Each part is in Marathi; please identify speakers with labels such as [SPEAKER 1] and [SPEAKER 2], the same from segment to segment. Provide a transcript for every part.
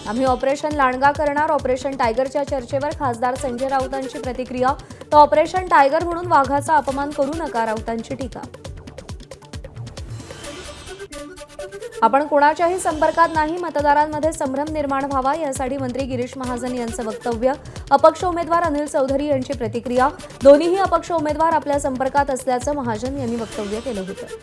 [SPEAKER 1] आम्ही ऑपरेशन लांडगा करणार. ऑपरेशन टायगरच्या चर्चेवर खासदार संजय राऊतांची प्रतिक्रिया. तर ऑपरेशन टायगर म्हणून वाघाचा अपमान करू नका, राऊतांची टीका. आपण कोणाच्याही संपर्कात नाही, मतदारांमध्ये संभ्रम निर्माण व्हावा यासाठी मंत्री गिरीश महाजन यांचं वक्तव्य. अपक्ष उमेदवार अनिल चौधरी यांची प्रतिक्रिया. दोन्हीही अपक्ष उमेदवार आपल्या संपर्कात असल्याचं महाजन यांनी वक्तव्य केलं होतं.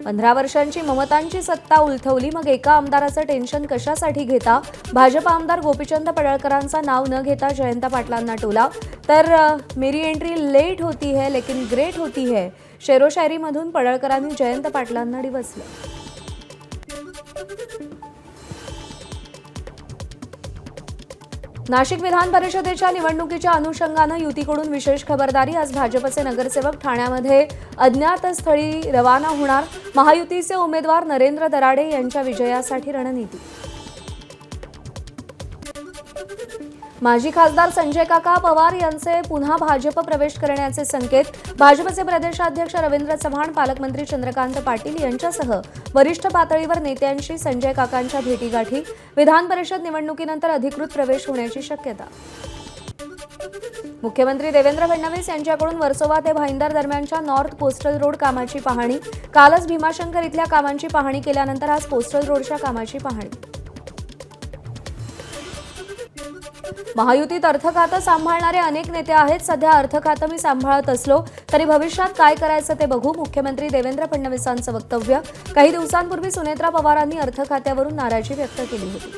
[SPEAKER 1] 15 वर्षांची ममतांची सत्ता उलथवली, मग एका आमदाराचं टेन्शन कशासाठी घेता? भाजप आमदार गोपीचंद पडळकरांचं नाव न घेता जयंत पाटलांना टोला. तर मेरी एंट्री लेट होती है लेकिन ग्रेट होती है, शेरोशायरीमधून पडळकरांनी जयंत पाटलांना डिवचलं. नाशिक विधान परिषदेच्या निवडणुकीच्या अनुषंगानं युतीकडून विशेष खबरदारी. आज भाजपचे नगरसेवक ठाण्यामध्ये अज्ञात स्थळी रवाना होणार. महायुतीचे उमेदवार नरेंद्र दराडे यांच्या विजयासाठी रणनीती. माजी खासदार संजय काका पवार यांचे पुन्हा भाजप प्रवेश करण्याचे संकेत. भाजपचे प्रदेशाध्यक्ष रवींद्र चव्हाण, पालकमंत्री चंद्रकांत पाटील यांच्यासह वरिष्ठ पातळीवर नेत्यांशी संजय काकांच्या भेटीगाठी. विधान परिषद निवडणुकीनंतर अधिकृत प्रवेश होण्याची शक्यता. मुख्यमंत्री देवेंद्र फडणवीस यांच्याकडून वर्सोवा ते भाईंदर दरम्यानच्या नॉर्थ कोस्टल रोड कामाची पाहणी. कालच भीमाशंकर इथल्या कामांची पाहणी केल्यानंतर आज कोस्टल रोडच्या कामाची पाहणी. महायुतीत अर्थ खातं सांभाळणारे अनेक नेते आहेत. सध्या अर्थ खातं मी सांभाळत असलो तरी भविष्यात काय करायचं ते बघू, मुख्यमंत्री देवेंद्र फडणवीसांचं वक्तव्य. काही दिवसांपूर्वी सुनेत्रा पवारांनी अर्थ खात्यावरून नाराजी व्यक्त केली होती.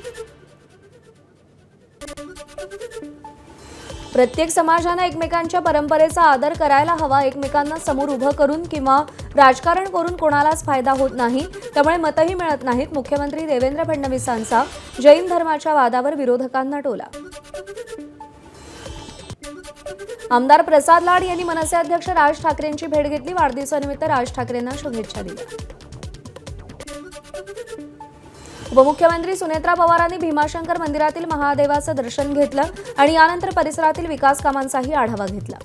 [SPEAKER 1] प्रत्येक समाजानं एकमेकांच्या परंपरेचा आदर करायला हवा. एकमेकांना समोर उभं करून किंवा राजकारण करून कोणालाच फायदा होत नाही, त्यामुळे मतही मिळत नाहीत. मुख्यमंत्री देवेंद्र फडणवीसांचा जैन धर्माच्या वादावर विरोधकांना टोला. आमदार प्रसाद लाड यांनी मनसे अध्यक्ष राज ठाकरेंची भेट घेतली. वाढदिवसानिमित्त राज ठाकरेंना शुभेच्छा दिल्या. उपमुख्यमंत्री सुनेत्रा पवारांनी भीमाशंकर मंदिरातील महादेवाचं दर्शन घेतलं आणि यानंतर परिसरातील विकास कामांचाही आढावा घेतला.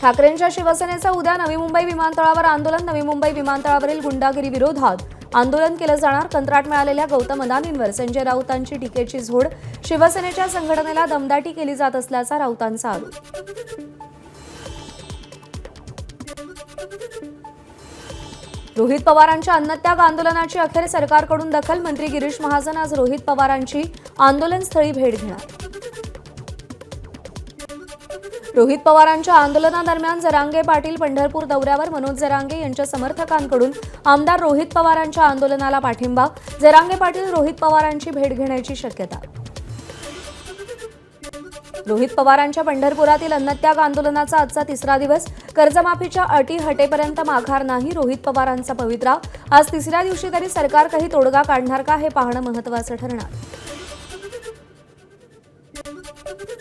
[SPEAKER 1] ठाकरेंच्या शिवसेनेचं उद्या नवी मुंबई विमानतळावर आंदोलन. नवी मुंबई विमानतळावरील गुंडागिरी विरोधात आंदोलन केलं जाणार. कंत्राट मिळालेल्या गौतम अदानींवर संजय राऊतांची टीकेची झोड. शिवसेनेच्या संघटनेला दमदाटी केली जात असल्याचा राऊतांचा आरोप. रोहित पवारांच्या अन्नत्याग आंदोलनाची अखेर सरकारकडून दखल. मंत्री गिरीश महाजन आज रोहित पवारांची आंदोलनस्थळी भेट घेणार. रोहित पवारांच्या आंदोलनादरम्यान जरांगे पाटील पंढरपूर दौऱ्यावर. मनोज जरांगे यांच्या समर्थकांकडून आमदार रोहित पवारांच्या आंदोलनाला पाठिंबा. जरांगे पाटील रोहित पवारांची भेट घेण्याची शक्यता. रोहित पवारांच्या पंढरपुरातील अन्नत्याग आंदोलनाचा आजचा तिसरा दिवस. कर्जमाफीच्या अटी हटेपर्यंत माघार नाही, रोहित पवारांचा पवित्रा. आज तिसऱ्या दिवशी तरी सरकार काही तोडगा काढणार का हे पाहणं महत्त्वाचं ठरणार.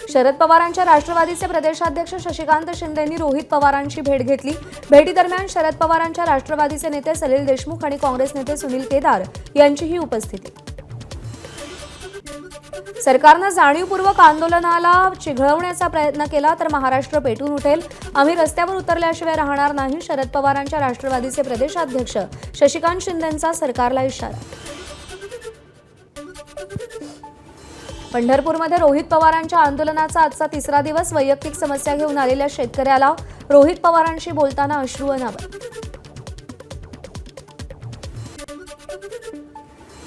[SPEAKER 1] शरद पवारांच्या राष्ट्रवादीचे प्रदेशाध्यक्ष शशिकांत शिंदेंनी रोहित पवारांची भेट घेतली. भेटीदरम्यान शरद पवारांच्या राष्ट्रवादीचे नेते सलील देशमुख आणि काँग्रेस नेते सुनील केदार यांचीही उपस्थिती. सरकारनं जाणीवपूर्वक आंदोलनाला चिघळवण्याचा प्रयत्न केला तर महाराष्ट्र पेटून उठेल. आम्ही रस्त्यावर उतरल्याशिवाय राहणार नाही, शरद पवारांच्या राष्ट्रवादीचे प्रदेशाध्यक्ष शशिकांत शिंदेंचा सरकारला इशारा. पंढरपूरमध्ये रोहित पवारांच्या आंदोलनाचा आजचा तिसरा दिवस. वैयक्तिक समस्या घेऊन आलेल्या शेतकऱ्याला रोहित पवारांशी बोलताना अश्रू अनावर.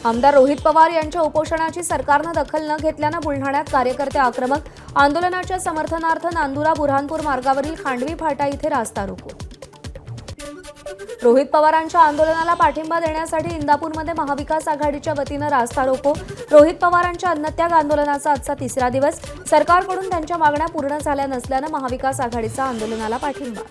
[SPEAKER 1] आमदार रोहित पवार यांच्या उपोषणाची सरकारनं दखल न घेतल्यानं बुलढाण्यात कार्यकर्ते आक्रमक. आंदोलनाच्या समर्थनार्थ नांदुरा बुऱ्हाणपूर मार्गावरील खांडवी फाटा इथे रास्ता रोको. रोहित पवारांच्या आंदोलनाला पाठिंबा देण्यासाठी इंदापूरमध्ये महाविकास आघाडीच्या वतीनं रास्ता रोको. रोहित पवारांच्या अन्नत्याग आंदोलनाचा आजचा तिसरा दिवस. सरकारकडून त्यांच्या मागण्या पूर्ण झाल्या नसल्यानं महाविकास आघाडीचा आंदोलनाला पाठिंबा.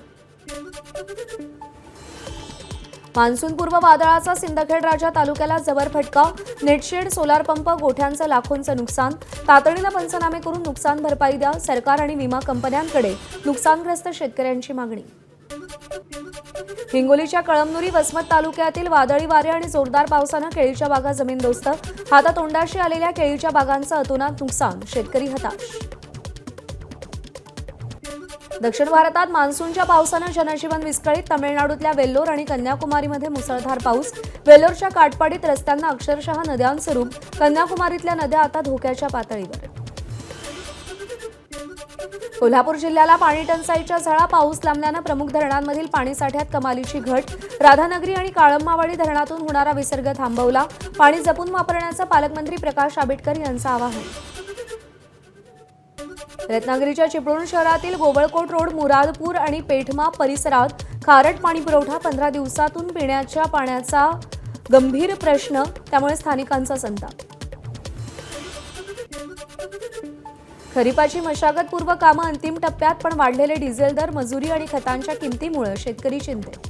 [SPEAKER 1] मान्सूनपूर्व वादळाचा सिंदखेड राजा तालुक्याला जबर फटका. नेटशेड, सोलार पंप, गोठ्यांचं लाखोंचं नुकसान. तातडीनं पंचनामे करून नुकसान भरपाई द्या. सरकार आणि विमा कंपन्यांकडे नुकसानग्रस्त शेतकऱ्यांची मागणी. हिंगोलीच्या कळमनुरी, वसमत तालुक्यातील वादळी वारे आणि जोरदार पावसानं केळीच्या बागा जमीनदोस्त. हातातोंडाशी आलेल्या केळीच्या बागांचं अतोनात नुकसान. शेतकरी हताश. दक्षिण भारतात मान्सूनच्या पावसानं जनजीवन विस्कळीत. तामिळनाडूतल्या वेल्लोर आणि कन्याकुमारीमध्ये मुसळधार पाऊस. वेल्लोरच्या काटपाडीत रस्त्यांना अक्षरशः नद्यांचं रूप. कन्याकुमारीतल्या नद्या आता धोक्याच्या पातळीवर. कोल्हापूर जिल्ह्याला पाणी टंचाईच्या झळा. पाऊस लांबल्यानं प्रमुख धरणांमधील पाणीसाठ्यात कमालीची घट. राधानगरी आणि काळंबावाडी धरणातून होणारा विसर्ग थांबवला. पाणी जपून वापरण्याचं पालकमंत्री प्रकाश आंबेडकर यांचं आवाहन. रत्नागिरीच्या चिपळूण शहरातील गोवळकोट रोड, मुरादपूर आणि पेठमा परिसरात खारट पाणी पुरवठा. 15 दिवसातून पिण्याच्या पाण्याचा गंभीर प्रश्न, त्यामुळे स्थानिकांचा संताप. खरीपाची मशागतपूर्व कामं अंतिम टप्प्यात, पण वाढलेले डिझेल दर, मजुरी आणि खतांच्या किमतीमुळे शेतकरी चिंतेत.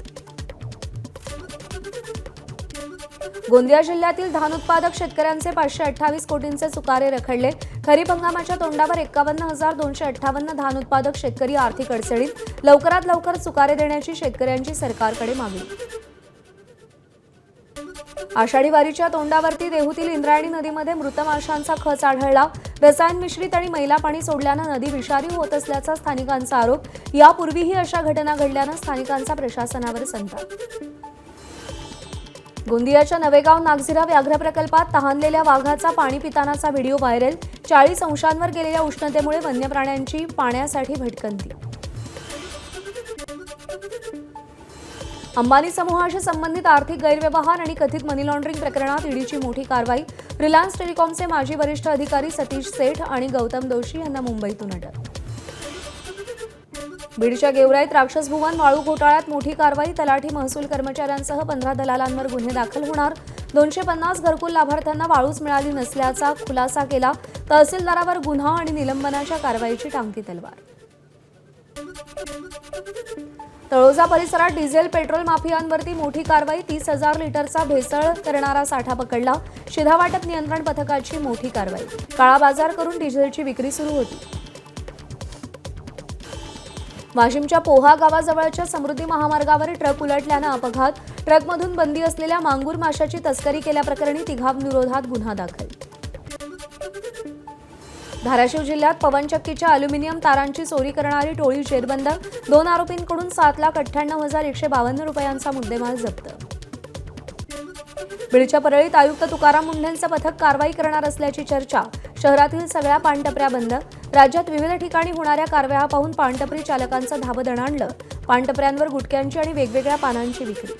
[SPEAKER 1] गोंदिया जिल्ह्यातील धान उत्पादक शेतकऱ्यांचे 528 कोटींचे चुकारे रखडले. खरीप हंगामाच्या तोंडावर 51,258 धान उत्पादक शेतकरी आर्थिक अडचणीत. लवकरात लवकर चुकारे देण्याची शेतकऱ्यांची सरकारकडे मागणी. आषाढी वारीच्या तोंडावरती देहूतील इंद्रायणी नदीमध्ये मृत माशांचा खच आढळला. रसायन मिश्रित आणि मैला पाणी सोडल्यानं नदी विषारी होत असल्याचा स्थानिकांचा आरोप. यापूर्वीही अशा घटना घडल्यानं स्थानिकांचा प्रशासनावर संताप. गोंदियाच्या नवेगाव नागझिरा व्याघ्र प्रकल्पात तहानलेल्या वाघाचा पाणी पितानाचा व्हिडिओ व्हायरल. 40 अंशांवर गेलेल्या उष्णतेमुळे वन्य प्राण्यांची पाण्यासाठी भटकंती. अंबानी समूहाशी संबंधित आर्थिक गैरव्यवहार आणि कथित मनी लॉन्ड्रिंग प्रकरणात ईडीची मोठी कारवाई. रिलायन्स टेलिकॉमचे माजी वरिष्ठ अधिकारी सतीश सेठ आणि गौतम दोशी यांना मुंबईतून अटक. बीडच्या गेवराईत राक्षस भुवन वाळू घोटाळ्यात मोठी कारवाई. तलाठी महसूल कर्मचाऱ्यांसह 15 दलालांवर गुन्हे दाखल होणार. 250 घरकुल लाभार्थ्यांना वाळूच मिळाली नसल्याचा खुलासा केला. तहसीलदारावर गुन्हा आणि निलंबनाच्या कारवाईची टांगती तलवार. तळोजा परिसरात डिझेल पेट्रोल माफियांवरती मोठी कारवाई. 30,000 लिटरचा भेसळ करणारा साठा पकडला. शिधावाटप नियंत्रण पथकाची मोठी कारवाई. काळा बाजार करून डिझेलची विक्री सुरू होती. वाशिमच्या पोहा गावाजवळच्या समृद्धी महामार्गावर ट्रक उलटल्यानं अपघात. ट्रकमधून बंदी असलेल्या मांगूर माशाची तस्करी केल्याप्रकरणी तिघांविरोधात गुन्हा दाखल. धाराशिव जिल्ह्यात पवनचक्कीच्या अल्युमिनियम तारांची चोरी करणारी टोळी जेरबंद. 2 आरोपींकडून 7,98,152 रुपयांचा मुद्देमाल जप्त. बीडच्या परळीत आयुक्त तुकाराम मुंढेंचं पथक कारवाई करणार असल्याची चर्चा. शहरातील सगळ्या पानटपऱ्या बंद. राज्यात विविध ठिकाणी होणाऱ्या कारवाया पाहून पानटपरी चालकांचं धाबं दणाणलं. पानटपऱ्यांवर गुटख्यांची आणि वेगवेगळ्या पानांची विक्री.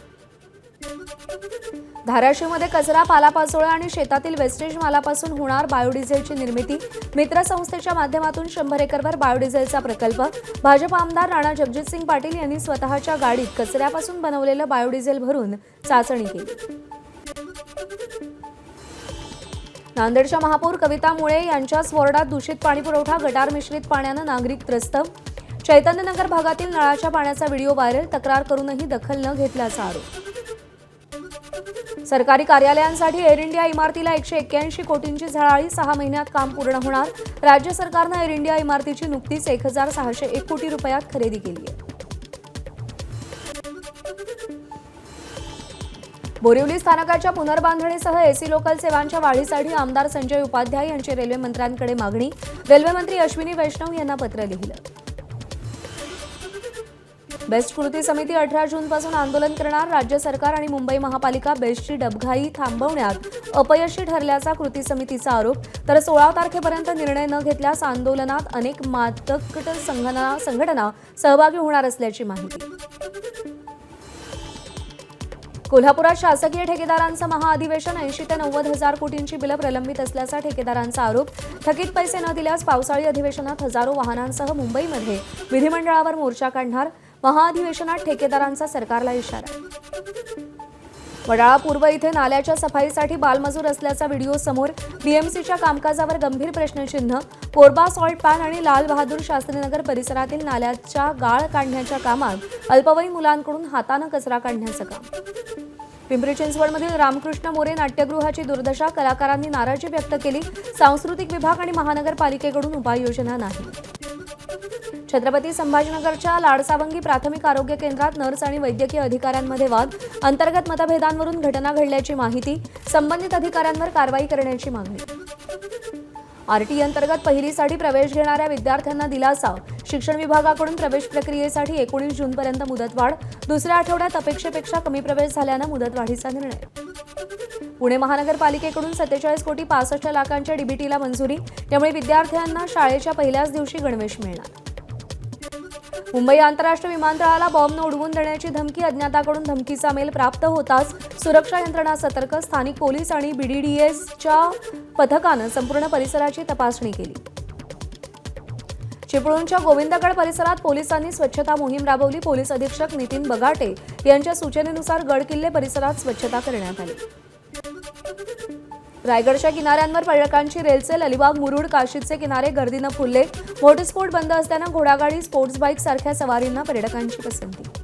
[SPEAKER 1] धाराशिवमध्ये कचरा, पालापाचोळा आणि शेतातील वेस्टेज मालापासून होणार बायोडिझेलची निर्मिती. मित्र संस्थेच्या माध्यमातून 100 एकरवर बायोडिझेलचा प्रकल्प. भाजप आमदार राणा जगजितसिंग पाटील यांनी स्वतःच्या गाडीत कचऱ्यापासून बनवलेलं बायोडिझेल भरून चाचणी केली. नांदेडच्या महापौर कविता मुळे यांच्याच वॉर्डात दूषित पाणीपुरवठा. गटार मिश्रित पाण्यानं नागरिक त्रस्त. चैतन्यनगर भागातील नळाच्या पाण्याचा व्हिडिओ व्हायरल. तक्रार करूनही दखल न घेतल्याचा आरोप. सरकारी कार्यालयांसाठी एअर इंडिया इमारतीला 181 कोटींची झळाळी. 6 महिन्यात काम पूर्ण होणार. राज्य सरकारनं एअर इंडिया इमारतीची नुकतीच 1,601 कोटी रुपयात खरेदी केली आहे. बोरिवली स्थानकाच्या पुनर्बांधणीसह एसी लोकल सेवांच्या वाढीसाठी आमदार संजय उपाध्याय यांची रेल्वे मंत्र्यांकडे मागणी. रेल्वे मंत्री अश्विनी वैष्णव यांना पत्र लिहिलं. बेस्ट कृती समिती 18 जूनपासून आंदोलन करणार. राज्य सरकार आणि मुंबई महापालिका बेस्टची डबघाई थांबवण्यात अपयशी ठरल्याचा कृती समितीचा आरोप. तर 16 तारखेपर्यंत निर्णय न घेतल्यास आंदोलनात अनेक मातकट संघटना सहभागी होणार असल्याची माहिती. कोल्हापुरात शासकीय ठेकेदारांचं महाअधिवेशन. 80 ते 90 हजार कोटींची बिलं प्रलंबित असल्याचा ठेकेदारांचा आरोप. थकीत पैसे न दिल्यास पावसाळी अधिवेशनात हजारो वाहनांसह मुंबईमध्ये विधिमंडळावर मोर्चा काढणार. महाअधिवेशनात ठेकेदारांचा सरकारला इशारा. वडाळा पूर्व इथे नाल्याच्या सफाईसाठी बालमजूर असल्याचा व्हिडिओ समोर. बीएमसीच्या कामकाजावर गंभीर प्रश्नचिन्ह. कोरबा सॉल्ट पॅन आणि लाल बहादूर शास्त्रीनगर परिसरातील नाल्याच्या गाळ काढण्याच्या कामात अल्पवयीन मुलांकडून हातानं कचरा काढण्याचं काम. पिंपरी चिंचवडमधील रामकृष्ण मोरे नाट्यगृहाची दुर्दशा. कलाकारांनी नाराजी व्यक्त केली. सांस्कृतिक विभाग आणि महानगरपालिकेकडून उपाययोजना नाही. छत्रपती संभाजीनगरच्या लाडसावंगी प्राथमिक आरोग्य केंद्रात नर्स आणि वैद्यकीय अधिकाऱ्यांमध्ये वाद. अंतर्गत मतभेदांवरून घटना घडल्याची माहिती. संबंधित अधिकाऱ्यांवर कारवाई करण्याची मागणी. आरटी अंतर्गत पहिलीसाठी प्रवेश घेणाऱ्या विद्यार्थ्यांना दिलासा. शिक्षण विभागाकडून प्रवेश प्रक्रियेसाठी 19 जूनपर्यंत मुदतवाढ. दुसऱ्या आठवड्यात अपेक्षेपेक्षा कमी प्रवेश झाल्यानं मुदतवाढीचा निर्णय. पुणे महानगरपालिकेकडून 47 कोटी 65 लाखांच्या डीबीटीला मंजुरी. त्यामुळे विद्यार्थ्यांना शाळेच्या पहिल्याच दिवशी गणवेश मिळणार. मुंबई आंतरराष्ट्रीय विमानतळाला बॉम्बनं उडवून देण्याची धमकी. अज्ञाताकडून धमकीचा मेल प्राप्त होताच सुरक्षा यंत्रणा सतर्क. स्थानिक पोलीस आणि BDDSच्या पथकानं संपूर्ण परिसराची तपासणी केली. चिपळूणच्या गोविंदगड परिसरात पोलिसांनी स्वच्छता मोहीम राबवली. पोलीस अधीक्षक नितीन बगाटे यांच्या सूचनेनुसार गडकिल्ले परिसरात स्वच्छता करण्यात आली. रायगडच्या किनाऱ्यांवर पर्यटकांची रेलचेल. अलिबाग, मुरुड, काशीदचे किनारे गर्दीनं फुलले. मोटरस्पोर्ट बंद असल्यानं घोडागाडी, स्पोर्ट्स बाईक सारख्या सवारींना पर्यटकांची पसंती.